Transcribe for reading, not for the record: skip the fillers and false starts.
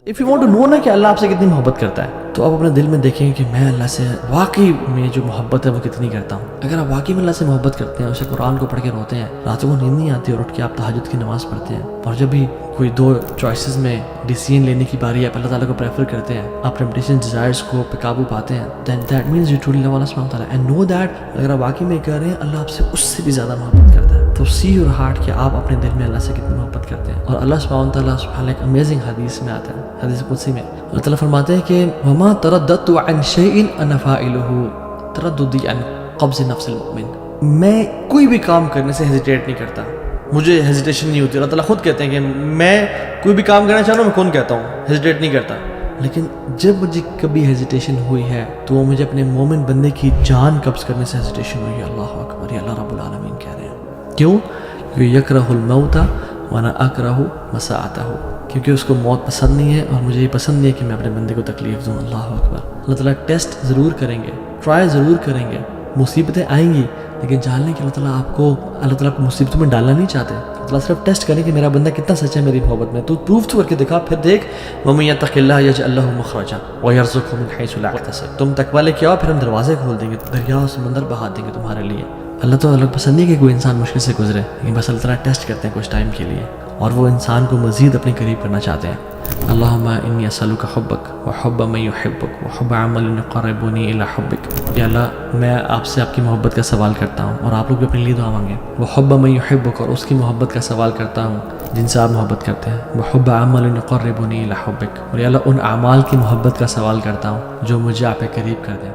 If you want to know نا کہ اللہ آپ سے کتنی محبت کرتا ہے تو آپ اپنے دل میں دیکھیں کہ میں اللہ سے واقعی میں جو محبت ہے وہ کتنی کرتا ہوں. اگر آپ واقعی میں اللہ سے محبت کرتے ہیں، اسے قرآن کو پڑھ کے روتے ہیں، راتوں کو نیند نہیں آتی اور اٹھ کے آپ تہجد کی نماز پڑھتے ہیں، اور جب بھی کوئی دو چوائسیز میں ڈیسیژن لینے کی باری ہے اللہ تعالیٰ کو پریفر کرتے ہیں، آپ ٹیمپٹیشن ڈیزائرز کو پہ قابو پاتے ہیں، then that means you truly love Allah سبحانہ و تعالیٰ اینڈ نو دیٹ اگر آپ واقعی میں کر رہے ہیں اللہ آپ سے اس سے بھی زیادہ محبت کرتا ہے. تو سی یور ہارٹ کہ آپ اپنے دل میں اللہ سے کتنی محبت کرتے ہیں. اور اللہ سبحانہ و تعالیٰ ایک امیزنگ حدیث میں آتا ہے، حدیث قدسی میں اللہ تعالیٰ فرماتے ہیں کہ وما ترددت عن شيء انا فاعله ترددي عن قبض نفس المؤمن. میں کوئی بھی کام کرنے سے ہیزیٹیٹ نہیں کرتا، مجھے ہیزیٹیشن نہیں ہوتی. اللہ تعالیٰ خود کہتے ہیں کہ میں کوئی بھی کام کرنا چاہتا ہوں، میں کون کہتا ہوں ہیزیٹیٹ نہیں کرتا. لیکن جب مجھے کبھی ہیزیٹیشن ہوئی ہے تو وہ مجھے اپنے مومن بندے کی جان قبض کرنے سے ہیزیٹیشن ہوئی ہے. اللہ اکبر، یہ اللہ رب العالمین کہہ رہے ہیں. کیوں؟ یکرہ الموت وانا اکرہ مساعتہ، کیونکہ اس کو موت پسند نہیں ہے اور مجھے یہ پسند نہیں ہے کہ میں اپنے بندے کو تکلیف دوں. اللہ اکبر. اللہ تعالیٰ ٹیسٹ ضرور کریں گے، ٹرائی ضرور کریں گے، مصیبتیں آئیں گی، لیکن جان لیں کہ اللہ تعالیٰ آپ کو مصیبتوں میں ڈالنا نہیں چاہتے. اللہ تعالیٰ صرف ٹیسٹ کریں کہ میرا بندہ کتنا سچا ہے میری محبت میں. تو پروف تو کر کے دکھا، پھر دیکھ وَمَن يَتَّقِ اللَّهَ يَجْعَل لَهُ مَخْرَجًا وَيَرْزُقْهُ مِنْ حَيْثُ لَا يَحْتَسِبُ. تم تقوی لے کے آؤ، پھر ہم دروازے کھول دیں گے، دریا و سمندر بہا دیں گے تمہارے لیے. اللہ تو الگ پسند نہیں کہ کوئی انسان مشکل سے گزرے، لیکن بس اللہ تعالیٰ ٹیسٹ کرتے ہیں کچھ ٹائم کے لیے، اور وہ انسان کو مزید اپنے قریب کرنا چاہتے ہیں. اللہم انی اسألک حبک وحب من یحبک وحب عمل یقربنی الی حبک. یا اللہ میں آپ سے آپ کی محبت کا سوال کرتا ہوں، اور آپ لوگ بھی اپنے لیے دعا مانگیں. وحب من یحبک، اور اس کی محبت کا سوال کرتا ہوں جن سے آپ محبت کرتے ہیں. وحب عمل یقربنی الی حبک، اور یا اللہ ان اعمال کی محبت کا سوال کرتا ہوں جو مجھے آپ کے قریب کر دیں.